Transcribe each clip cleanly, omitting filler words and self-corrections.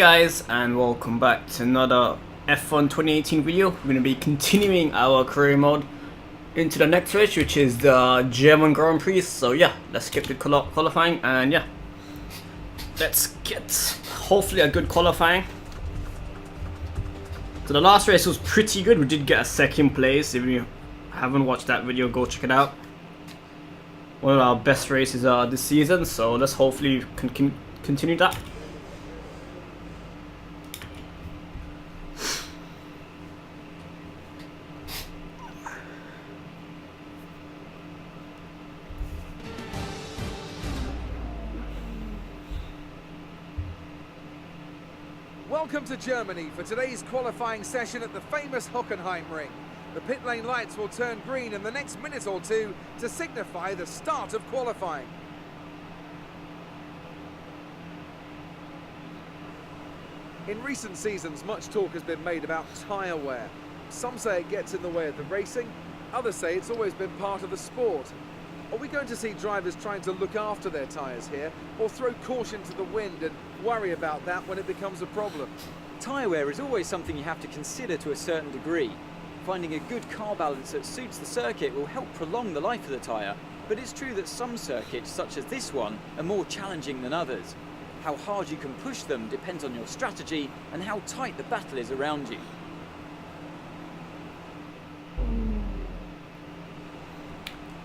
guys, and welcome back to another F1 2018 video. We're going to be continuing our career mode into the next race, which is the German Grand Prix. So yeah, let's get the qualifying, and yeah, let's get hopefully a good qualifying. So the last race was pretty good. We did get a second place. If you haven't watched that video, go check it out. One of our best races this season, so let's hopefully continue that. Welcome to Germany for today's qualifying session at the famous Hockenheim ring. The pit lane lights will turn green in the next minute or two to signify the start of qualifying. In recent seasons, much talk has been made about tyre wear. Some say it gets in the way of the racing, others say it's always been part of the sport. Are we going to see drivers trying to look after their tyres here, or throw caution to the wind and worry about that when it becomes a problem? Tyre wear is always something you have to consider to a certain degree. Finding a good car balance that suits the circuit will help prolong the life of the tyre, but it's true that some circuits, such as this one, are more challenging than others. How hard you can push them depends on your strategy and how tight the battle is around you.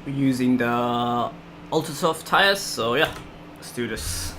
We're using the ultra soft tires, so yeah, let's do this.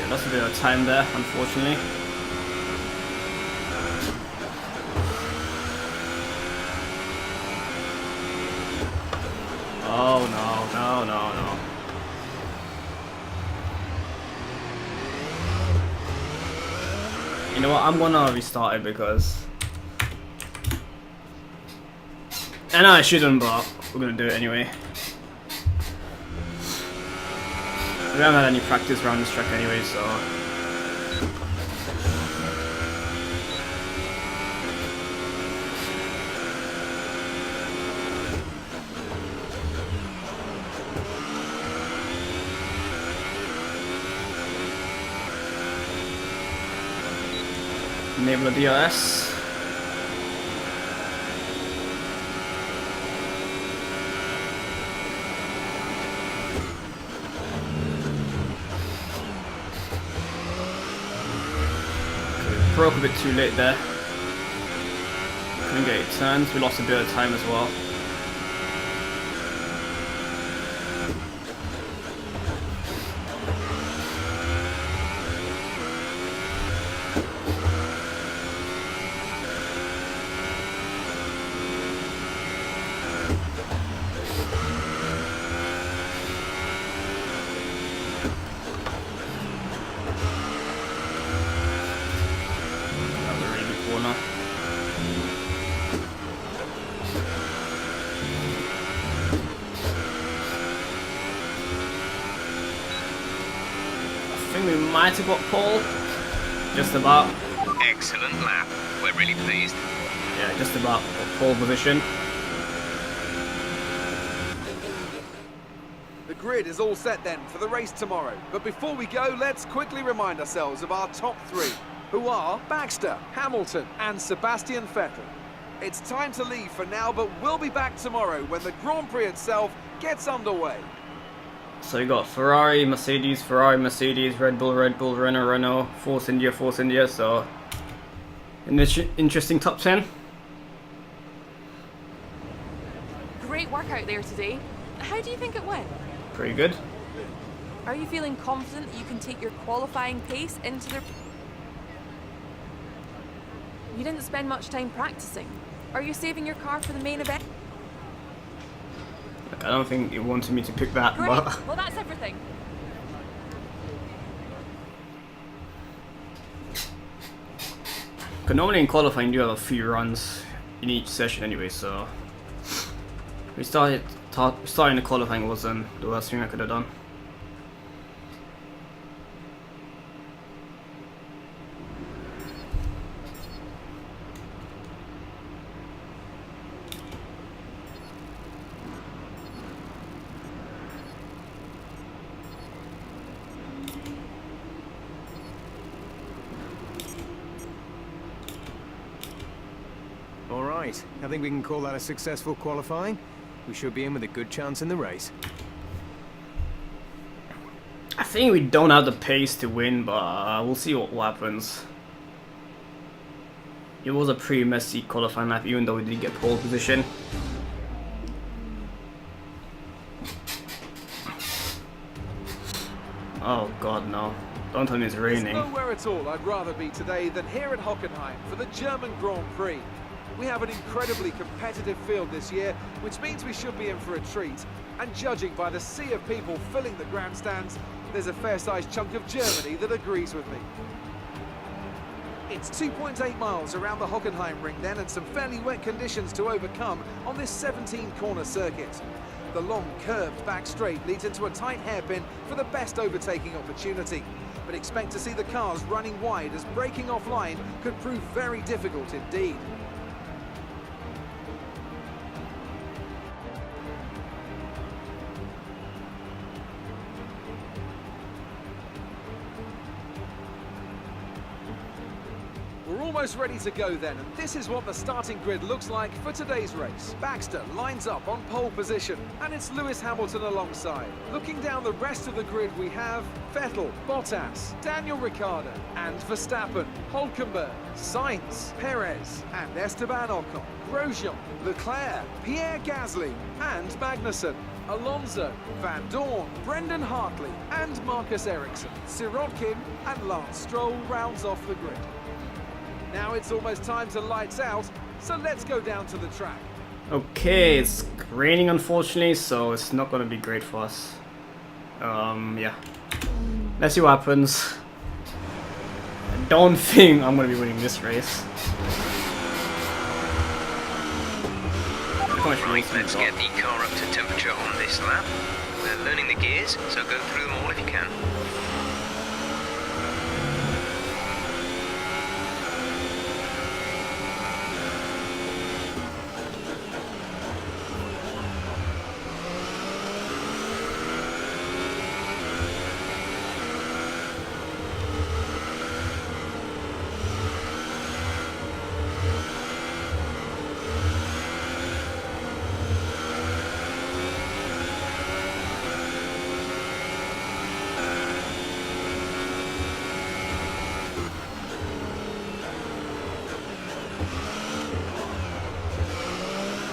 That's a bit of time there, unfortunately. Oh no. You know what, I'm gonna restart it because... I know I shouldn't, but we're gonna do it anyway. We haven't had any practice around this track anyway, so... Enable the DRS. Broke a bit too late there. Couldn't get it turned. We lost a bit of time as well. I think we might have got pole. Just about. Excellent lap. We're really pleased. Yeah, just about pole position. The grid is all set then for the race tomorrow. But before we go, let's quickly remind ourselves of our top three, who are Baxter, Hamilton and Sebastian Vettel. It's time to leave for now, but we'll be back tomorrow when the Grand Prix itself gets underway. So you got Ferrari, Mercedes, Red Bull, Renault, Force India. So an interesting top 10. Great great work out there today. How do you think it went? Pretty good. Are you feeling confident that you can take your qualifying pace into the... You didn't spend much time practicing. Are you saving your car for the main event? Like, I don't think it wanted me to pick that, Great. but Well, that's everything. because normally in qualifying you have a few runs in each session anyway, so starting the qualifying wasn't the worst thing I could have done. All right, I think we can call that a successful qualifying. We should be in with a good chance in the race. I think we don't have the pace to win, but we'll see what happens. It was a pretty messy qualifying lap, even though we did get pole position. Oh god, no. Don't tell me it's There's raining. nowhere at all I'd rather be today than here at Hockenheim for the German Grand Prix. We have an incredibly competitive field this year, which means we should be in for a treat. And judging by the sea of people filling the grandstands, there's a fair-sized chunk of Germany that agrees with me. It's 2.8 miles around the Hockenheim ring then, and some fairly wet conditions to overcome on this 17-corner circuit. The long curved back straight leads into a tight hairpin for the best overtaking opportunity. But expect to see the cars running wide, as braking offline could prove very difficult indeed. We're almost ready to go then, and this is what the starting grid looks like for today's race. Baxter lines up on pole position, and it's Lewis Hamilton alongside. Looking down the rest of the grid, we have Vettel, Bottas, Daniel Ricciardo, and Verstappen, Hülkenberg, Sainz, Perez, and Esteban Ocon, Grosjean, Leclerc, Pierre Gasly, and Magnussen, Alonso, Van Dorn, Brendan Hartley, and Marcus Ericsson. Sirotkin and Lance Stroll rounds off the grid. Now it's almost time to lights out, so let's go down to the track. Okay, it's raining unfortunately, so it's not gonna be great for us. Yeah. Let's see what happens. I don't think I'm gonna be winning this race. Right, let's get the car up to temperature on this lap. We're learning the gears, so go through them all if you can.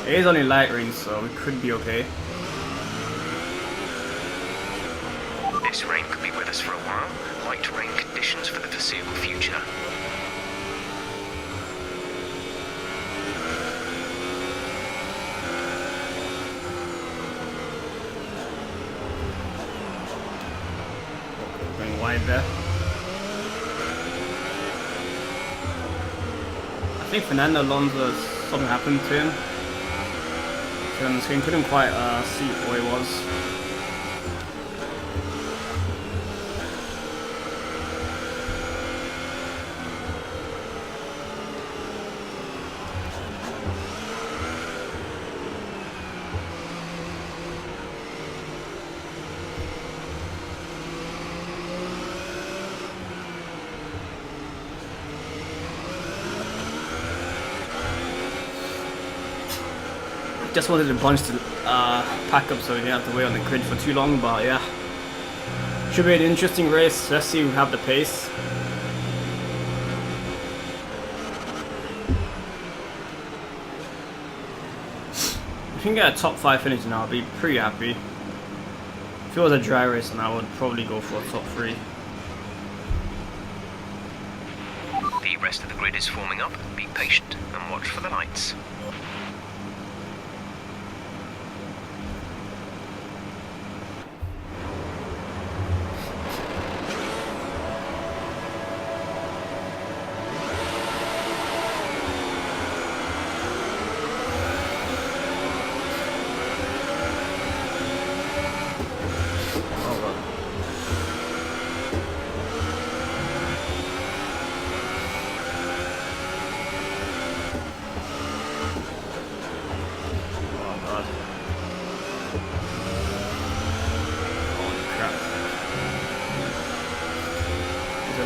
It is only light rain, so we could be okay. This rain could be with us for a while. Light rain conditions for the foreseeable future. Going wide there. I think Fernando Alonso, something happened to him. On the screen, couldn't quite see where he was. Just wanted a bunch to pack up so we didn't have to wait on the grid for too long, but yeah. Should be an interesting race. Let's see if we have the pace. can get a top 5 finish now, I'll be pretty happy. If it was a dry race, then I would probably go for a top 3. The rest of the grid is forming up. Be patient and watch for the lights.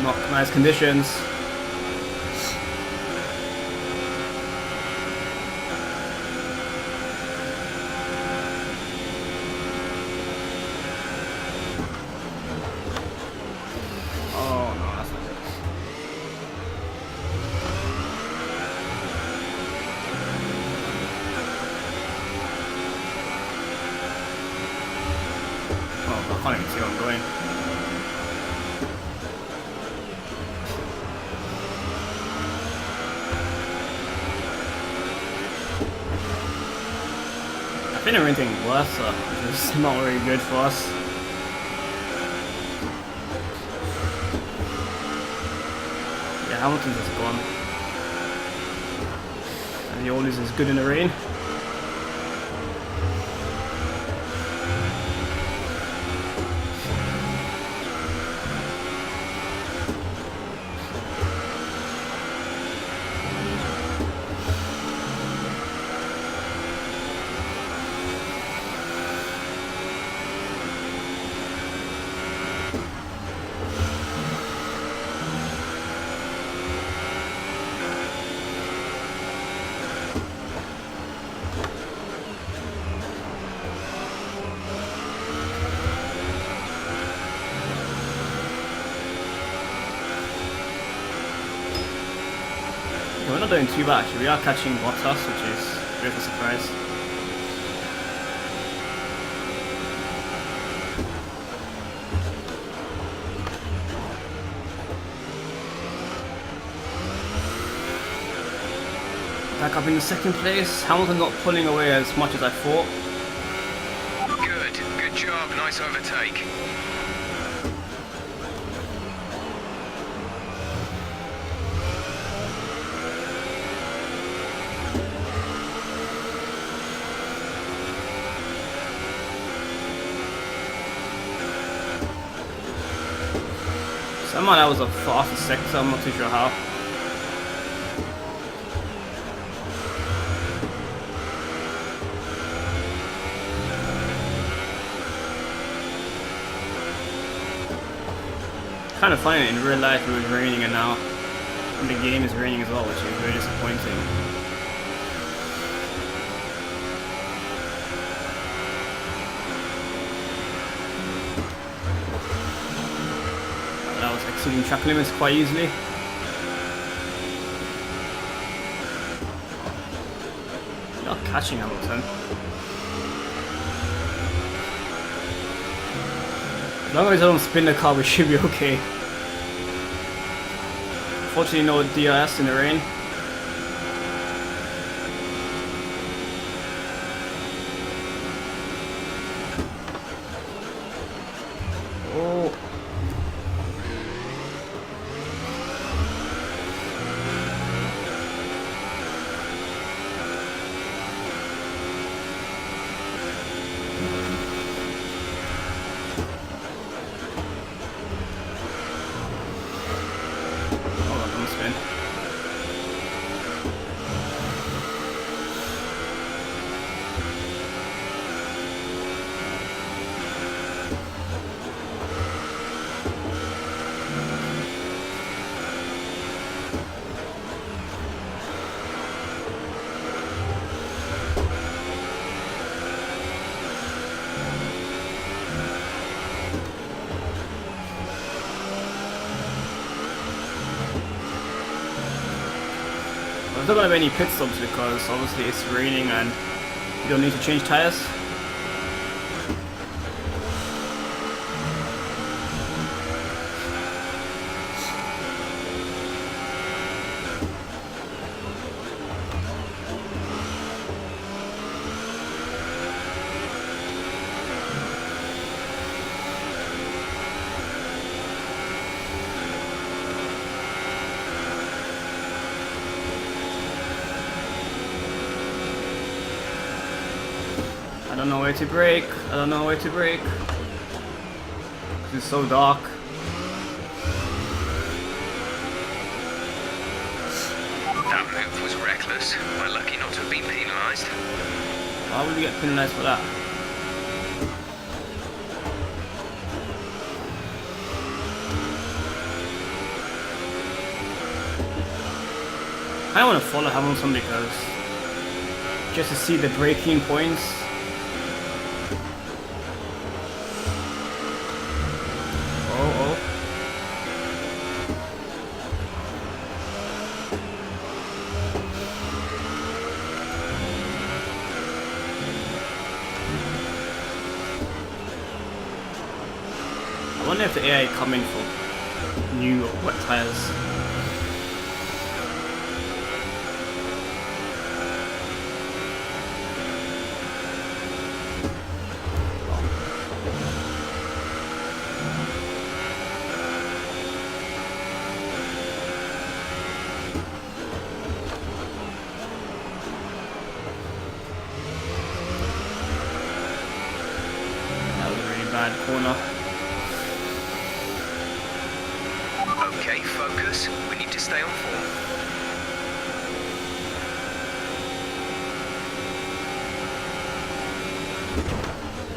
Not nice conditions. Oh no, that's not good. Oh, I can't even see where I'm going. I think everything worse, which is not very good for us. Yeah, Hamilton's just gone. And the oldies is good in the rain. We're not doing too bad actually, we are catching Bottas, which is a bit of a surprise. Back up in the second place, Hamilton not pulling away as much as I thought. Good job, nice overtake. Somehow that was a fastest sector, I'm not too sure how. Kind of funny, in real life it was raining and now in the game is raining as well, which is very disappointing. That was exceeding track limits quite easily. Not catching Hamilton. As long as I don't spin the car, we should be okay. Fortunately, no DRS in the rain. Oh. There's not going to be any pit stops because obviously it's raining and You don't need to change tires. I don't know where to brake. I don't know where to brake. It's so dark. That move was reckless. We're lucky not to have been penalised. Why would we get penalised for that? I don't want to follow Hamilton because just to see the braking points. Oh. I wonder if the AI coming for new wet tires. Bad corner. Okay, focus. We need to stay on form.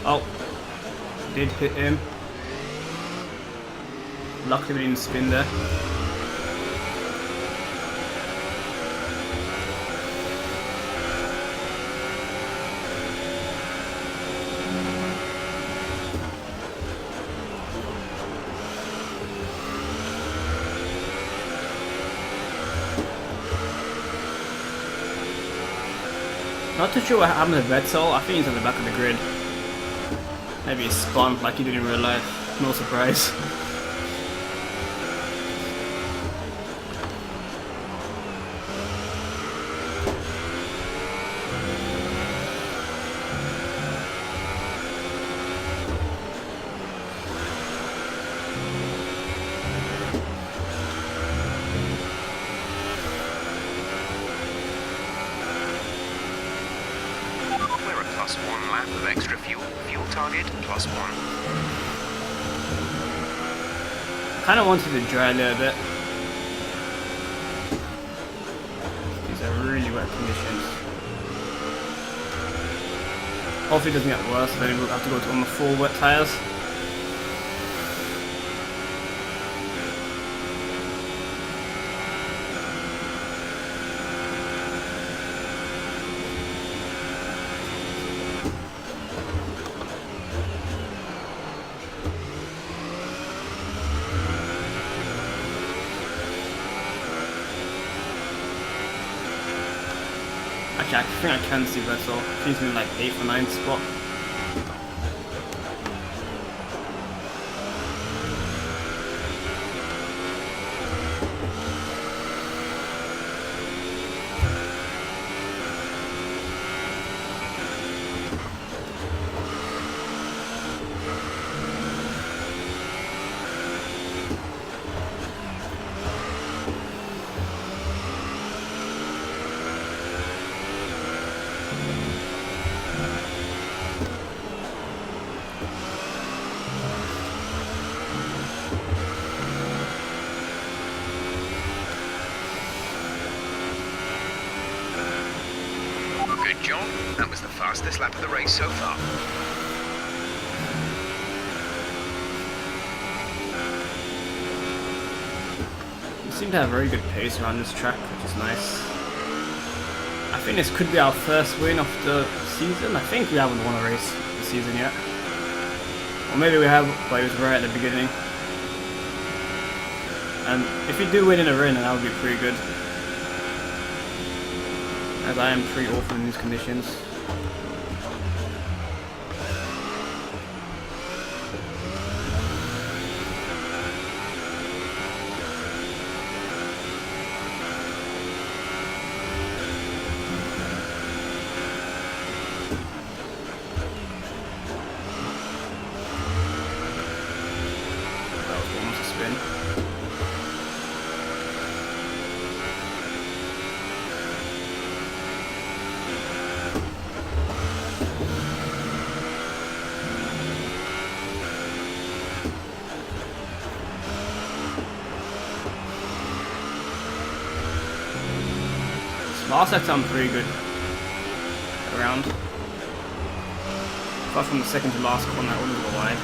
Oh, did hit him. Luckily we didn't spin there. Not too sure what happened to Vettel. I think he's on the back of the grid. Maybe he spun like he did in real life. No surprise. Plus 1 lap of extra fuel. Fuel target plus 1. Kind of wanted to dry a little bit. These are really wet conditions. Hopefully it doesn't get worse, then we'll have to go to on the full wet tires. Actually, I think I can see Vettel. He's in like 8th or 9th spot. Good job. That was the fastest lap of the race so far. We seem to have very good pace around this track, which is nice. I think this could be our first win of the season. I think we haven't won a race this season yet. Or maybe we have, but it was right at the beginning. And if we do win in a rain, then that would be pretty good. As I am pretty awful in these conditions. spin. Last set I'm pretty good around. Apart from the second to last corner, that was a little wide.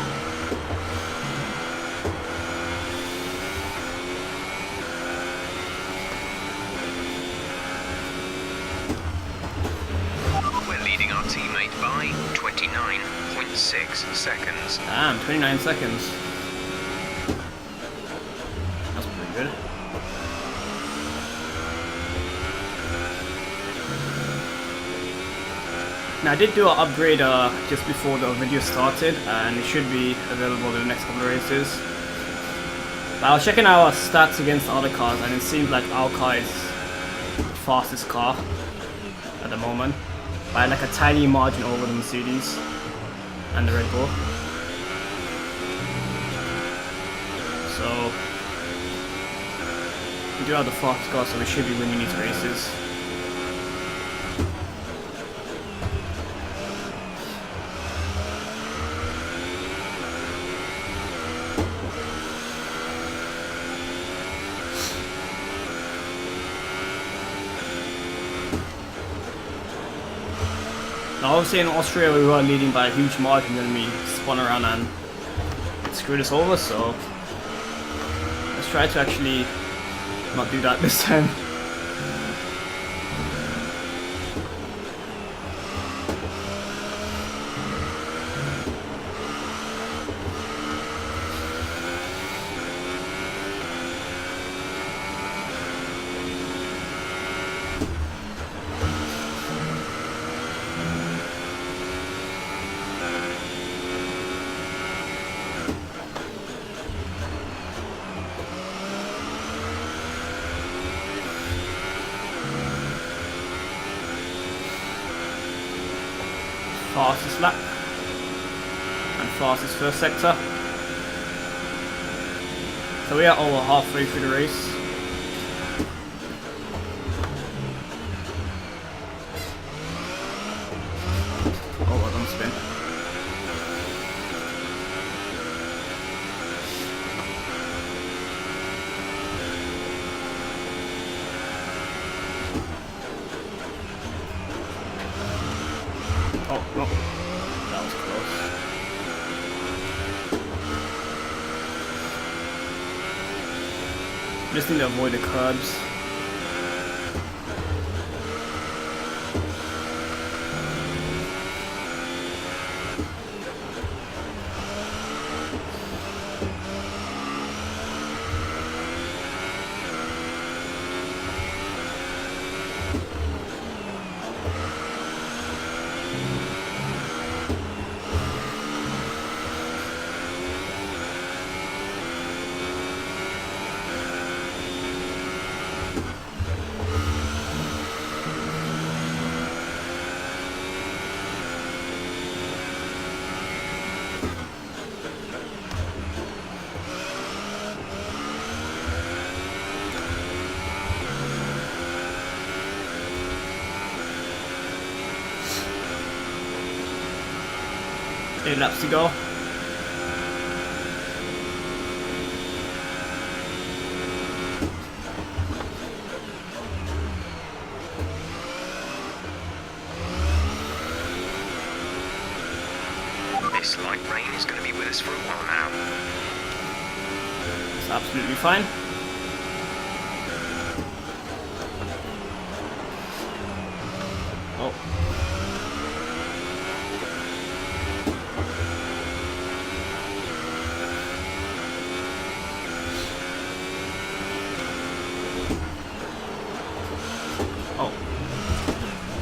We're leading our teammate by 29.6 seconds. Damn, 29 seconds. That's pretty good. Now I did do an upgrade just before the video started, and it should be available in the next couple of races. But I was checking our stats against the other cars, and it seems like our car is the fastest car at the moment, by like a tiny margin over the Mercedes and the Red Bull. So we do have the fastest car, so we should be winning these races. Now obviously in Austria we were leading by a huge margin, then we spun around and it screwed us over, so let's try to actually not do that this time. Fastest lap and fastest first sector. So we are over halfway through the race. Oh, well done, spin. Oh, no. That was close. Just need to avoid the curbs. Eight laps to go. This light rain is going to be with us for a while now. It's absolutely fine. Oh.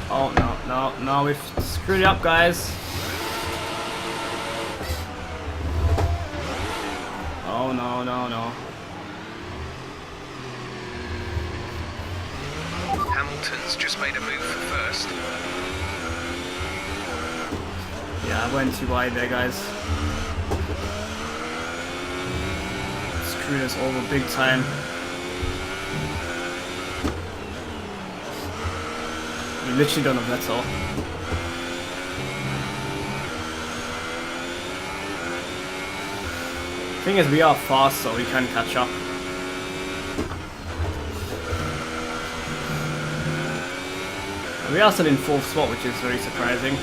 Oh. Oh, no, we've screwed it up, guys. Oh, no. Hamilton's just made a move for first. Yeah, I went too wide there, guys. screw this over big time. We literally don't have Vettel. Thing is, we are fast, so we can catch up. We are still in 4th spot, which is very surprising.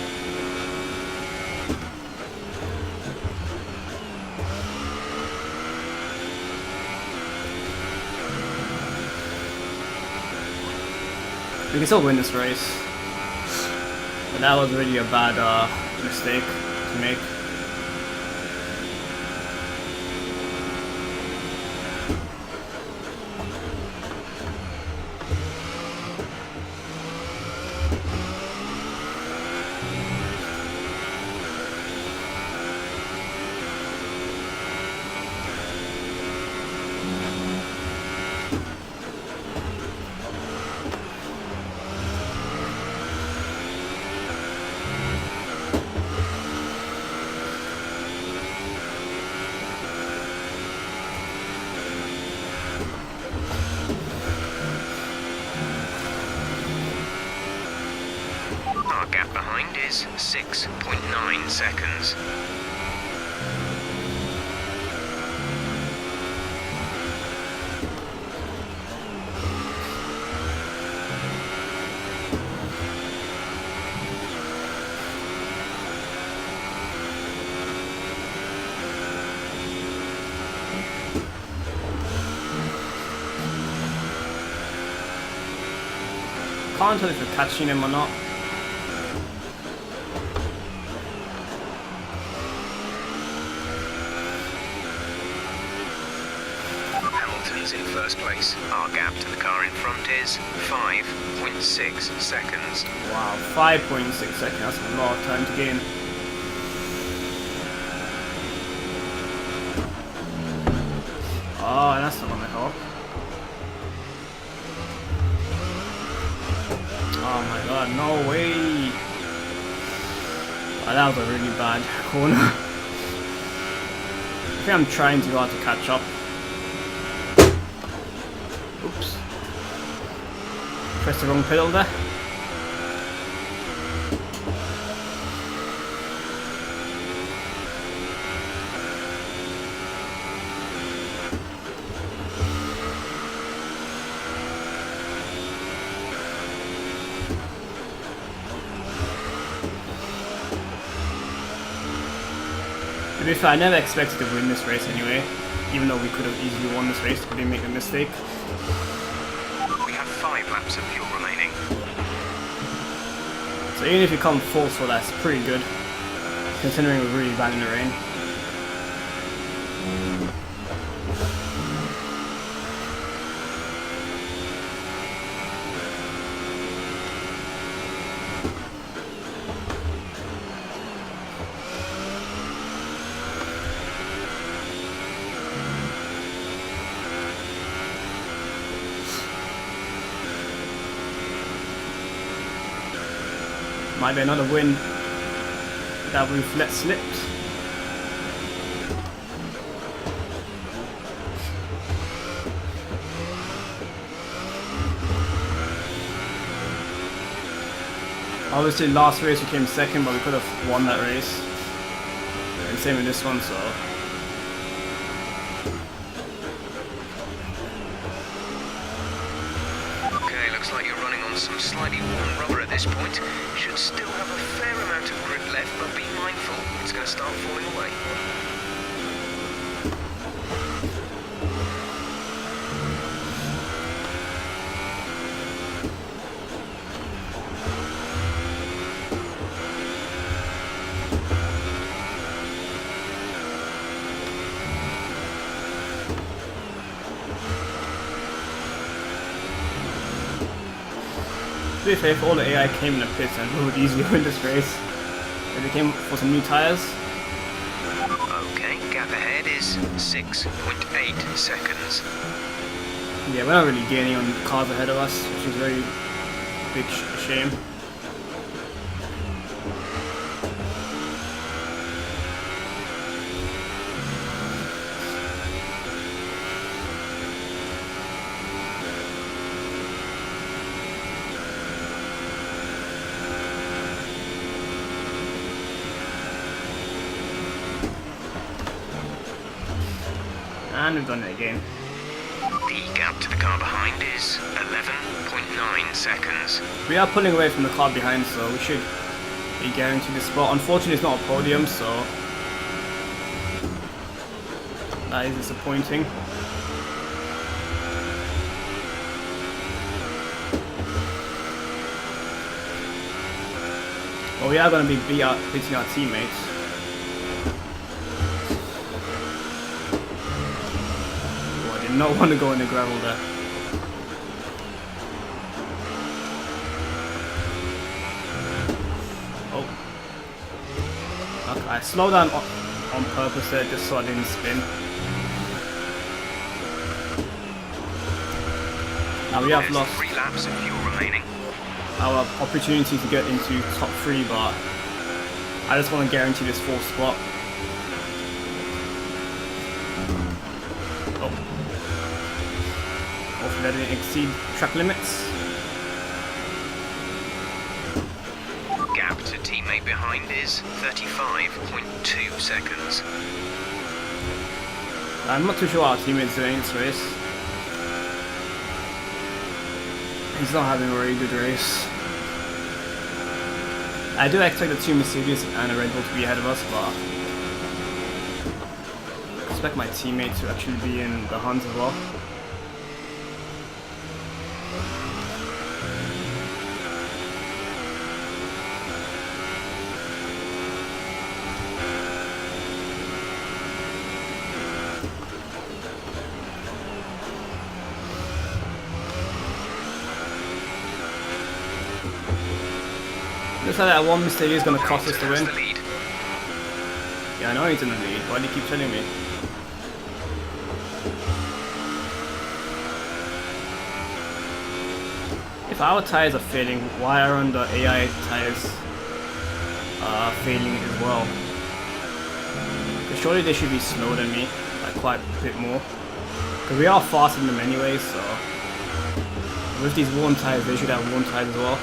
We can still win this race, but that was really a bad mistake to make. Our gap behind is 6.9 seconds. Can't tell if we're catching him or not. Hamilton's in first place. Our gap to the car in front is 5.6 seconds. Wow, 5.6 seconds, that's a lot of time to gain. Oh, that's not gonna help. Oh my god, no way! Oh, that was a really bad corner. I think I'm trying too hard to catch up. Oops. Pressed the wrong pedal there. To be fair, I never expected to win this race anyway, even though we could have easily won this race if we didn't make a mistake. We have 5 laps of fuel remaining. So even if you come 4th, so that's pretty good, considering we're really bad in the rain. Might be another win that we've let slip. Obviously last race we came 2nd, but we could have won that race. And same with this one, so... Okay, looks like you're running on some slightly worn rubber at this point. Should still have a fair amount of grip left, but be mindful, it's going to start falling away. To be fair, if all the AI came in the pits, then we would easily win this race. If they came for some new tyres. Okay, gap ahead is 6.8 seconds. Yeah, we're not really gaining on cars ahead of us, which is a very big shame. and we've done it again. The gap to the car behind is 11.9 seconds. We are pulling away from the car behind, so we should be guaranteed the spot. Unfortunately, it's not a podium, so that is disappointing. But we are going to be beating our teammates. Oh, I did not want to go in the gravel there. Okay, I slowed down on purpose there just so I didn't spin. Now we have There's lost 3 laps of fuel remaining. our opportunity to get into top 3, but I just want to guarantee this 4th spot. Oh. Hopefully I didn't exceed track limits. Gap to teammate behind is 35.2 seconds. I'm not too sure what our teammate's doing in this race. He's not having a very good race. I do expect the 2 Mercedes and a Red Bull to be ahead of us, but I expect my teammate to actually be in the hunt as well. Looks like that one mistake is going to cost us the win. The lead. Yeah, I know he's in the lead. Why do you keep telling me? If our tires are failing, why are the AI tires failing as well? Because surely they should be slower than me, like quite a bit more. Because we are faster than them anyway, so with these worn tires, they should have worn tires as well.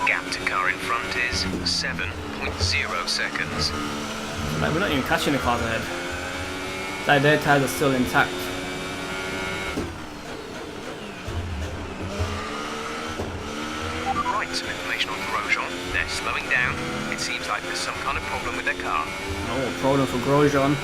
Gap to car in front is 7.0 seconds. Like, we're not even catching the cars ahead. Like, their tires are still intact. Right, some information on Grosjean. They're slowing down. It seems like there's some kind of problem with their car. Oh, problem for Grosjean.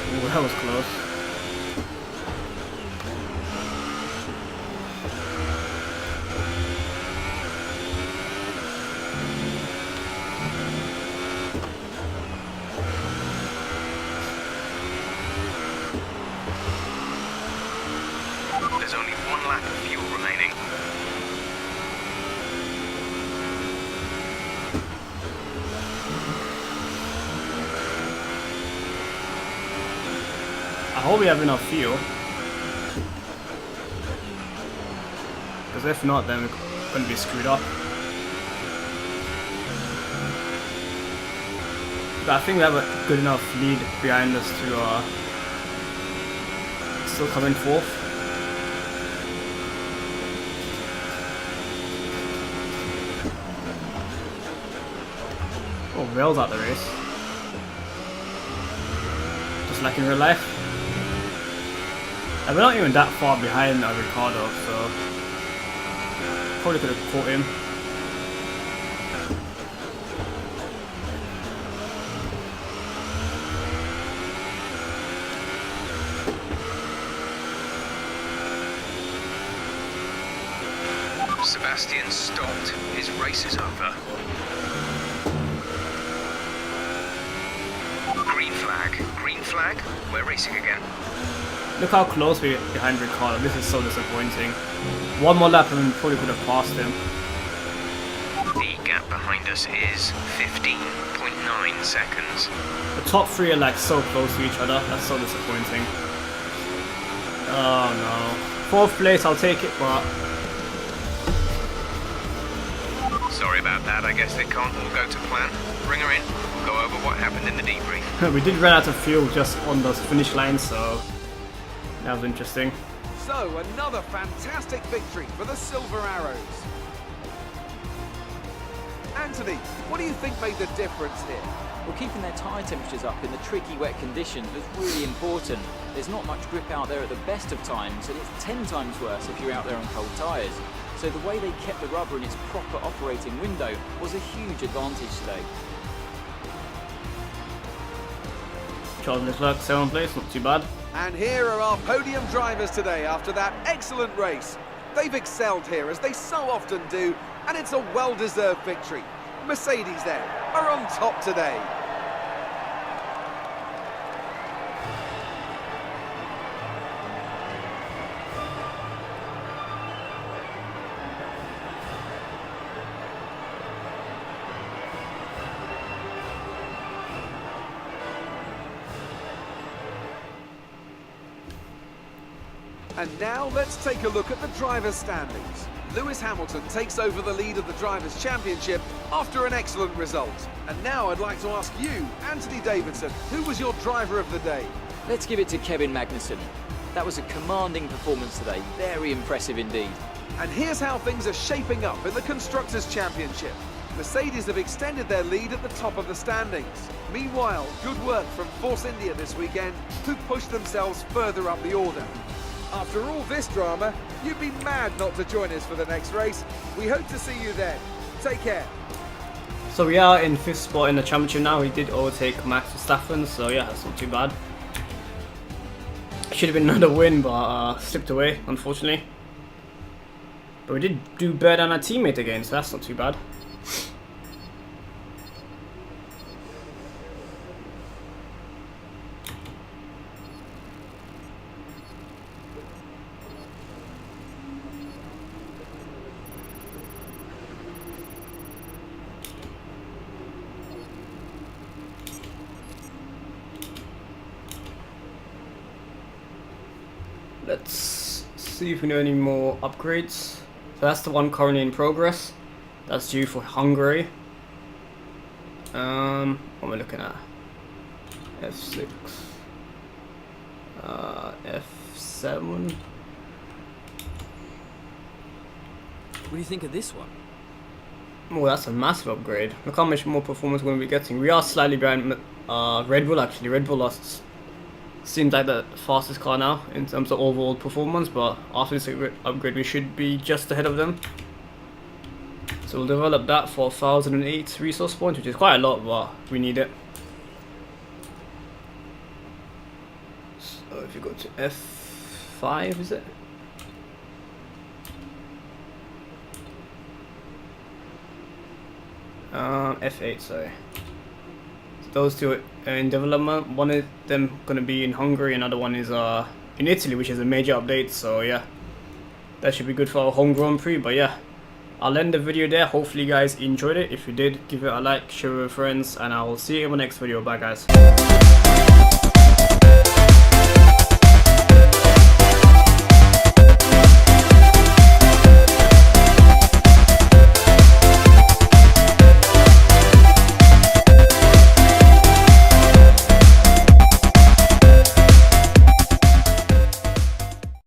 Ooh, that was close. There's only 1 lap of fuel remaining. I hope we have enough fuel. Because if not, then we're going to be screwed up. But I think we have a good enough lead behind us to still come in 4th. Oh, Rail's out the race. Just like in real life. And we're not even that far behind Riccardo, so probably could have caught him. Sebastian stopped. His race is over. Green flag. Green flag, we're racing again. Look how close we're behind Ricard. This is so disappointing. One more lap and we probably could have passed him. The gap behind us is 15.9 seconds. The top three are like so close to each other. That's so disappointing. Oh no. 4th place, I'll take it, but... Sorry about that, I guess it can't all go to plan. Bring her in, we'll go over what happened in the debrief. we did run out of fuel just on the finish line, so... That was interesting. So, another fantastic victory for the Silver Arrows. Anthony, what do you think made the difference here? Well, keeping their tyre temperatures up in the tricky wet conditions was really important. There's not much grip out there at the best of times, and it's 10 times worse if you're out there on cold tyres. So the way they kept the rubber in its proper operating window was a huge advantage today. Charles Leclerc, 7th place, not too bad. And here are our podium drivers today after that excellent race. They've excelled here, as they so often do, and it's a well-deserved victory. Mercedes, then, are on top today. And now let's take a look at the drivers' standings. Lewis Hamilton takes over the lead of the Drivers' Championship after an excellent result. And now I'd like to ask you, Anthony Davidson, who was your driver of the day? Let's give it to Kevin Magnussen. That was a commanding performance today, very impressive indeed. And here's how things are shaping up in the Constructors' Championship. Mercedes have extended their lead at the top of the standings. Meanwhile, good work from Force India this weekend, who pushed themselves further up the order. After all this drama, you'd be mad not to join us for the next race. We hope to see you then. Take care. So we are in 5th spot in the championship now. We did overtake Max Verstappen, so yeah, that's not too bad. Should have been another win, but slipped away, unfortunately. But we did do better than our teammate again, so that's not too bad. Let's see if we know any more upgrades. So that's the one currently in progress. That's due for Hungary. What am I looking at? F6. F7. What do you think of this one? Oh, that's a massive upgrade. Look how much more performance we're going to be getting. We are slightly behind Red Bull actually. Red Bull lost. Seems like the fastest car now in terms of overall performance, but after this upgrade we should be just ahead of them. So we'll develop that for 1008 resource points, which is quite a lot, but we need it. So if you go to F5, is it? F8, sorry. So those two are in development. One of them gonna be in Hungary, another one is in Italy, which is a major update. So yeah, that should be good for our home Grand Prix. But yeah, I'll end the video there. Hopefully you guys enjoyed it. If you did, give it a like, share it with friends, and I will see you in my next video. Bye guys.